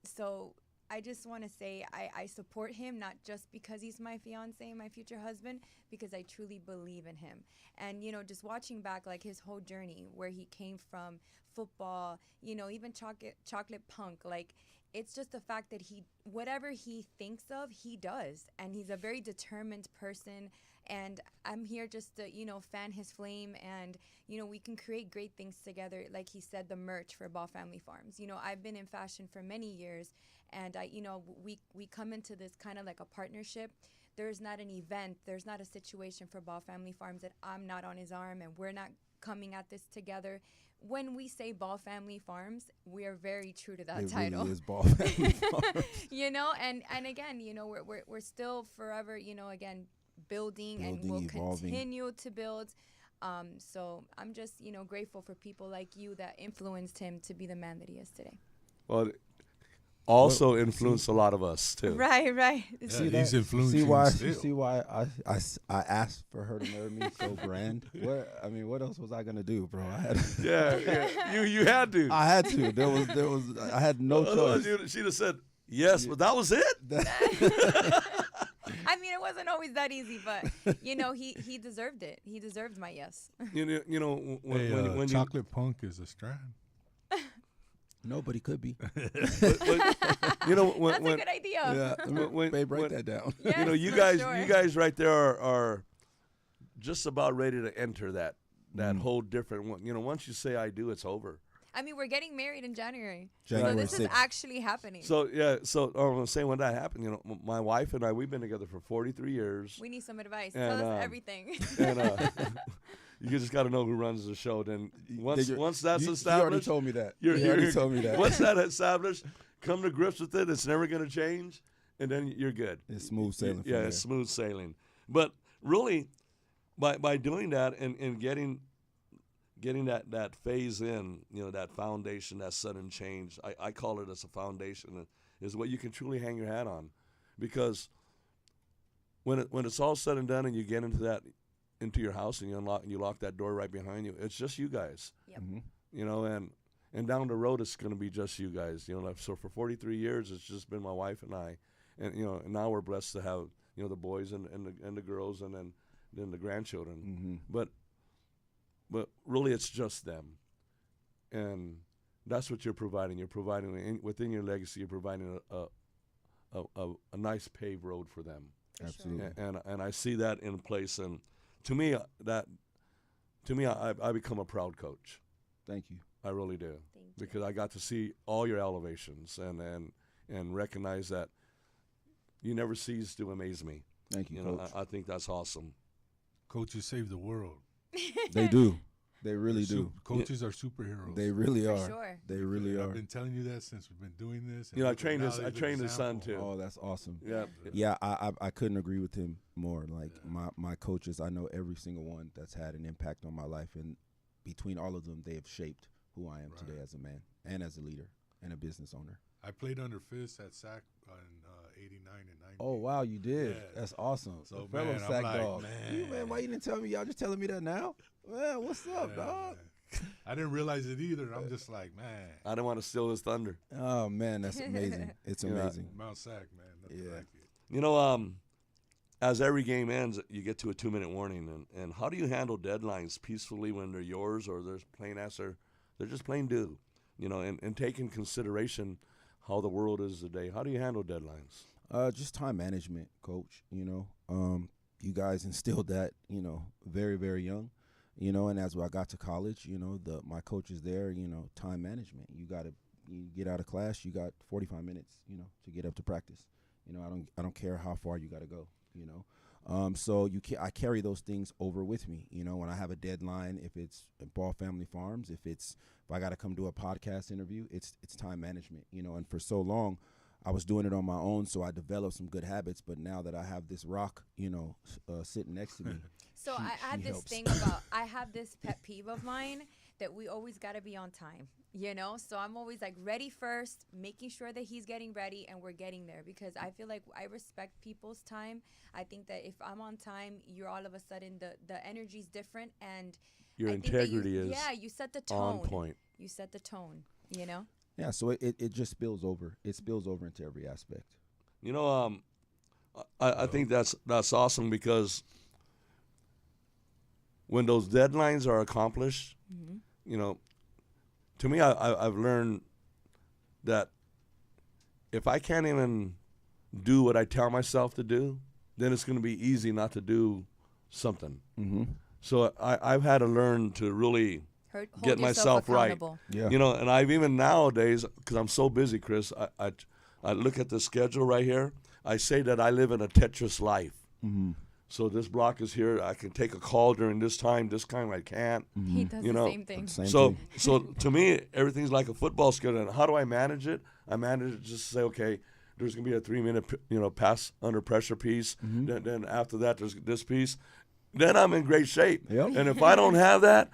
So I just want to say I support him, not just because he's my fiance, my future husband, because I truly believe in him. And, you know, just watching back, like, his whole journey, where he came from football, you know, even chocolate punk, like, it's just the fact that whatever he thinks of, he does. And he's a very determined person. And I'm here just to, you know, fan his flame, and, you know, we can create great things together. Like he said, the merch for Ball Family Farms. You know, I've been in fashion for many years, and you know, we come into this kind of like a partnership. There's not an event, there's not a situation for Ball Family Farms that I'm not on his arm and we're not coming at this together. When we say Ball Family Farms, we are very true to that title. It really is Ball Family Farms. You know, and again, you know, we're still forever, you know, again, building and we'll evolving. Continue to build. So I'm just, you know, grateful for people like you that influenced him to be the man that he is today. Well, also influenced a lot of us too. Right, right. Yeah, he's influencing See why? still. See why I asked for her to marry me so grand. What else was I gonna do, bro? Yeah. You had to. I had to. I had no Otherwise, choice. she'd have said yes, but that was it. I mean, it wasn't always that easy, but he deserved it. He deserved my yes. You know when you chocolate punk is a strand. Nobody could be. when, That's a good idea. Yeah, babe, write that down. Yes, you for guys sure. you guys right there are just about ready to enter that whole different one. Once you say I do, it's over. I mean, we're getting married in January. January So this is 6th. actually happening. So I'm saying when that happened, my wife and I, we've been together for 43 years. We need some advice. And, Tell us everything. And you just got to know who runs the show. Then once that's established, You already told me that. You already told me that. Once that's established, come to grips with it. It's never going to change, and then you're good. It's smooth sailing. Yeah, it's smooth sailing. But really, by doing that and getting that phase in, that foundation, that sudden change, I call it as a foundation, is what you can truly hang your hat on, because when it's all said and done and you get into your house and you lock that door right behind you, it's just you guys. Yep. Mm-hmm. And down the road it's going to be just you guys. So for 43 years it's just been my wife and I, and and now we're blessed to have the boys and the girls and then the grandchildren. Mm-hmm. But really, it's just them, and that's what you're providing. You're providing within your legacy. You're providing a nice paved road for them. Absolutely. And I see that in place. And to me, I become a proud coach. Thank you. I really do, Thank you. because I got to see all your elevations and recognize that you never cease to amaze me. Thank you, Coach. I think that's awesome. Coaches save the world. They do. They really do. Coaches are superheroes. They really For are. sure. They really I've are. been telling you that since we've been doing this. I trained his son too. Oh, that's awesome. Yeah. Yeah, I couldn't agree with him more. Like my coaches, I know every single one that's had an impact on my life, and between all of them, they have shaped who I am today as a man and as a leader and a business owner. I played under Fizz at SAC in 89 and 90. Oh wow, you did. Yeah. That's awesome. So, fellow man, I'm sack like, dog. man. Why you didn't tell me? Y'all just telling me that now? Well, what's up, Yeah, dog? man. I didn't realize it either. I'm just like, man. I didn't want to steal his thunder. Oh man, that's amazing. It's amazing. Mount Sac, man. Nothing Yeah. like it. As every game ends, you get to a 2-minute warning. And how do you handle deadlines peacefully when they're yours, or they're just plain due? And take in consideration how the world is today. How do you handle deadlines? Just time management, Coach. You guys instilled that, very, very young. And as I got to college, my coaches there, time management. You get out of class, you got 45 minutes, to get up to practice. I don't care how far you got to go. So I carry those things over with me. When I have a deadline, if it's at Ball Family Farms, if I got to come do a podcast interview, it's time management. And for so long, I was doing it on my own, so I developed some good habits. But now that I have this rock, sitting next to me, So she I had this helps. thing about, I have this pet peeve of mine that we always got to be on time, So I'm always like ready first, making sure that he's getting ready and we're getting there, because I feel like I respect people's time. I think that if I'm on time, you're all of a sudden, the energy's different, and Your I think that integrity is you set the tone. on point. You set the tone, Yeah, so it just spills over. It spills over into every aspect. I think that's awesome, because when those deadlines are accomplished, to me, I've learned that if I can't even do what I tell myself to do, then it's going to be easy not to do something. Mm-hmm. So I've had to learn to really Hold get myself yourself right. accountable. Yeah. And I've even nowadays, because I'm so busy, Chris, I look at the schedule right here. I say that I live in a Tetris life. Mm-hmm. So this block is here. I can take a call during this time I can't. He does the same thing. Same So thing. so to me, everything's like a football schedule. And how do I manage it? I manage it just to say, okay, there's going to be a 3-minute, pass under pressure piece. Mm-hmm. Then after that, there's this piece. Then I'm in great shape. Yep. And if I don't have that,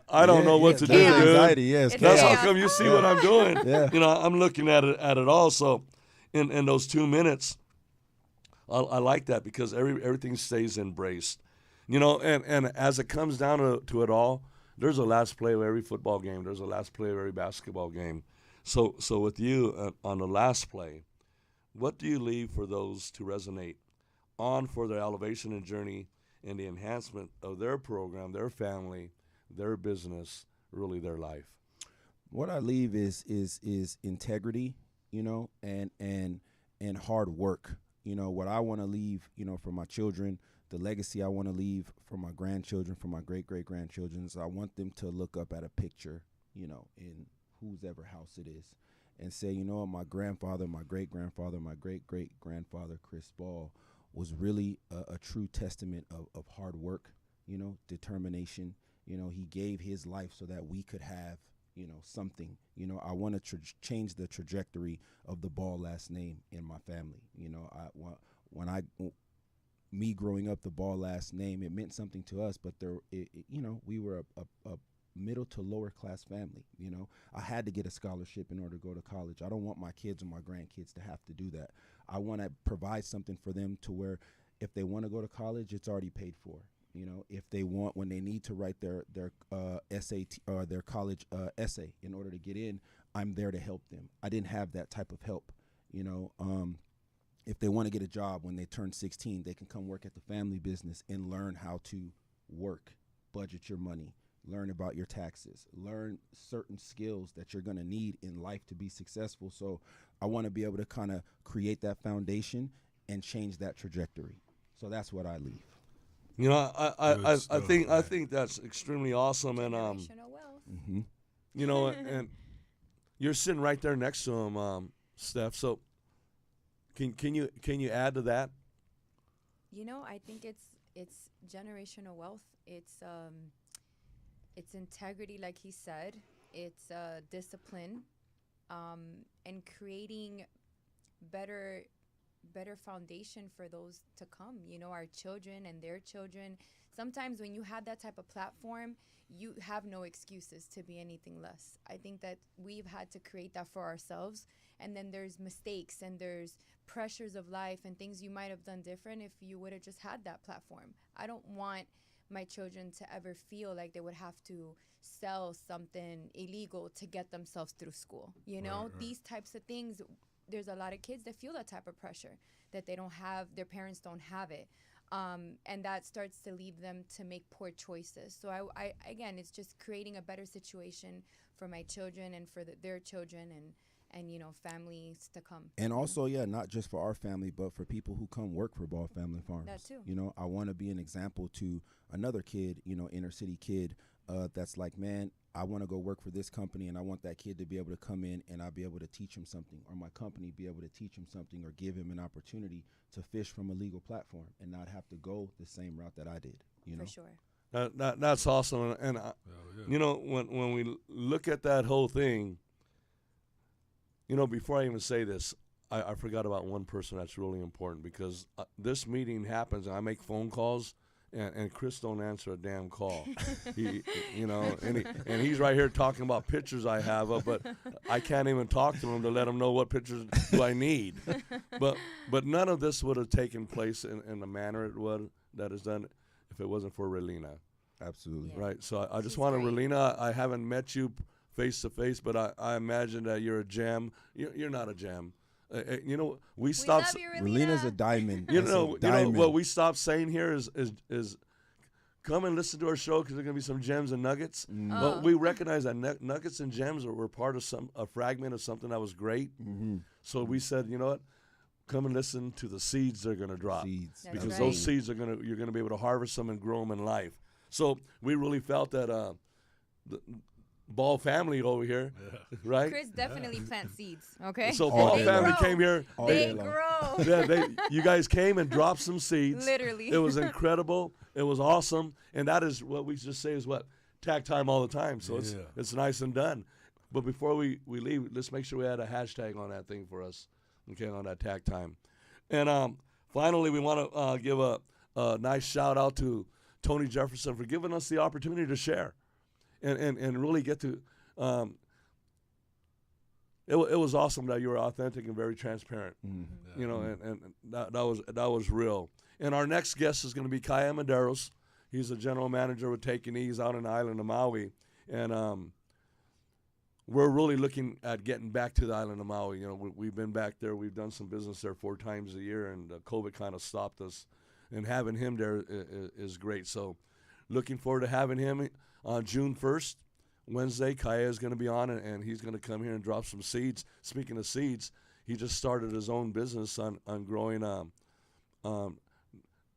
I don't know what to do, That's dude. anxiety, yes. It's That's how chaos. come you see what I'm doing. Yeah. You know, I'm looking at it all. So in those 2 minutes, I like that because everything stays embraced. You know, and as it comes down to it all, there's a last play of every football game. There's a last play of every basketball game. So with you on the last play, what do you leave for those to resonate on for their elevation and journey and the enhancement of their program, their family, their business, really their life? What I leave is integrity, you know, and hard work. You know, what I want to leave, you know, for my children, the legacy I want to leave for my grandchildren, for my great-great-grandchildren, is I want them to look up at a picture, you know, in whose ever house it is, and say, you know, my grandfather, my great-grandfather, my great-great-grandfather, Chris Ball, was really a true testament of hard work, you know, determination. You know, he gave his life so that we could have, you know, something. You know, I want to change the trajectory of the Ball last name in my family. You know, me growing up, the Ball last name, it meant something to us, but you know, we were a middle to lower class family. You know, I had to get a scholarship in order to go to college. I don't want my kids or my grandkids to have to do that. I want to provide something for them to where if they want to go to college, it's already paid for. You know, if they want, when they need to write their SAT or their college essay in order to get in, I'm there to help them. I didn't have that type of help. You know, if they want to get a job when they turn 16, they can come work at the family business and learn how to work, budget your money, learn about your taxes, learn certain skills that you're going to need in life to be successful. So I want to be able to kind of create that foundation and change that trajectory. So that's what I leave. You know, I stuff, think that's extremely awesome, and Generational wealth. Mm-hmm. you know, and you're sitting right there next to him, Steph. So can you add to that? You know, I think it's generational wealth. It's integrity, like he said. It's discipline, and creating better foundation for those to come. You know, our children and their children. Sometimes when you have that type of platform, you have no excuses to be anything less. I think that we've had to create that for ourselves, and then there's mistakes and there's pressures of life and things you might have done different if you would have just had that platform. I don't want my children to ever feel like they would have to sell something illegal to get themselves through school. You know, Right. These types of things, there's a lot of kids that feel that type of pressure, that they don't have, their parents don't have it. And that starts to lead them to make poor choices. So I again, it's just creating a better situation for my children and for their children and you know, families to come. And also, yeah, not just for our family, but for people who come work for Ball Family Farms. That too. You know, I want to be an example to another kid, you know, inner city kid, that's like, man, I want to go work for this company, and I want that kid to be able to come in and I'll be able to teach him something, or my company be able to teach him something, or give him an opportunity to fish from a legal platform and not have to go the same route that I did. You know, For sure. That's awesome, and Yeah. you know, when we look at that whole thing, you know, before I even say this, I forgot about one person that's really important, because this meeting happens and I make phone calls, and Chris don't answer a damn call. You know, and he's right here talking about pictures I have of, but I can't even talk to him to let him know what pictures do I need. But none of this would have taken place in the manner it would that is done if it wasn't for Relina. absolutely. Yeah. Right. So I just She's want to, great. Relina, I haven't met you face to face, but I imagine that you're a gem. You're not a gem. You know, we We stopped. love you, Relina. Relina's a diamond. You That's a know diamond. what we stopped saying here is come and listen to our show, because there's gonna be some gems and nuggets. But we recognize that nuggets and gems were part of a fragment of something that was great. Mm-hmm. So we said, you know what, come and listen to the seeds they're gonna drop, Seeds. That's because right. those seeds you're gonna be able to harvest them and grow them in life. So we really felt that the Ball family over here, right? Chris definitely plants seeds, okay? So All Ball day family long. came here. All They day long. grow. You guys came and dropped some seeds. Literally. It was incredible. It was awesome. And that is what we just say is what? Tag time all the time. So Yeah. it's nice and done. But before we leave, let's make sure we add a hashtag on that thing for us, okay, on that tag time. And finally, we want to give a nice shout out to Tony Jefferson for giving us the opportunity to share. and really get to. It was awesome that you were authentic and very transparent. You know, and that was real. And our next guest is going to be Kaya Maderos. He's the general manager with Taking Ease out on the island of Maui, and we're really looking at getting back to the island of Maui. You know, we've been back there. We've done some business there 4 times a year, and COVID kind of stopped us. And having him there is great. So, looking forward to having him on June 1st, Wednesday. Kaya is going to be on, and he's going to come here and drop some seeds. Speaking of seeds, he just started his own business on growing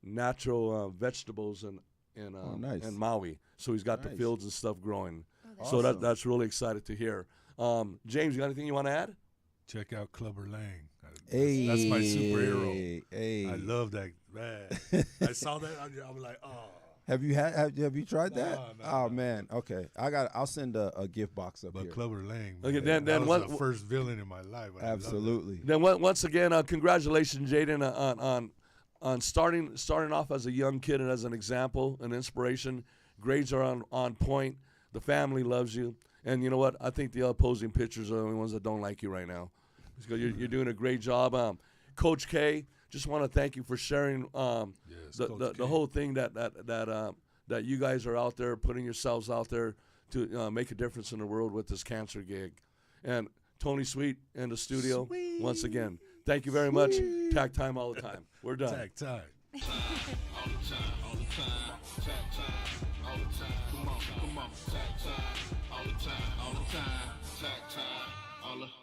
natural vegetables in Maui. So he's got the fields and stuff growing. So Awesome. that's really excited to hear. James, you got anything you want to add? Check out Clubber Lang. Hey, That's my superhero. Hey, I love that, man. I saw that. I was like, oh. Have you tried that? No. Oh man, okay. I'll send a gift box up But here. Clubber Lang, Okay, man, then that what- was the first villain in my life. I loved it. Absolutely. Then once again, congratulations, Jaden, on starting off as a young kid and as an example, an inspiration. Grades are on point. The family loves you, and you know what? I think the opposing pitchers are the only ones that don't like you right now. So you're doing a great job, Coach K. Just want to thank you for sharing Yes, Coach the K. whole thing that you guys are out there putting yourselves out there to make a difference in the world with this cancer gig. And Tony Sweet in the studio once again. Thank you very much. Tag time all the time. We're done. Tag time. All the time, all the time, tag time, all the time, come on, tag time, all the time, all the time, tag time, all the time,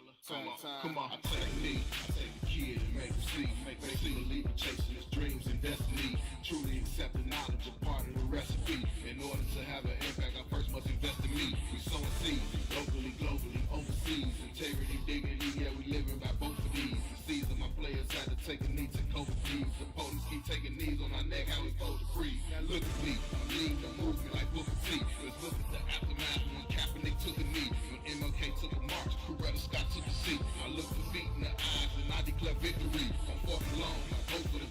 come on. I take a kid and make him see, make him believe in chasing his dreams and destiny. Truly accept the knowledge of part of the recipe. In order to have an impact, I first must invest in me. We sowing seeds, locally, globally, overseas. Integrity, dignity, yeah, we living by both of these. The seeds of my players had to take a knee to COVID these. The opponents keep taking knees on our neck, how we supposed to breathe. Now look at me, I'm leading the movement like Booker T. Let's look at the aftermath when Kaepernick took a knee. When MLK took a march, Coretta Scott took a seat. I look the feet in the eyes and I declare victory. I'm walking long, I vote for the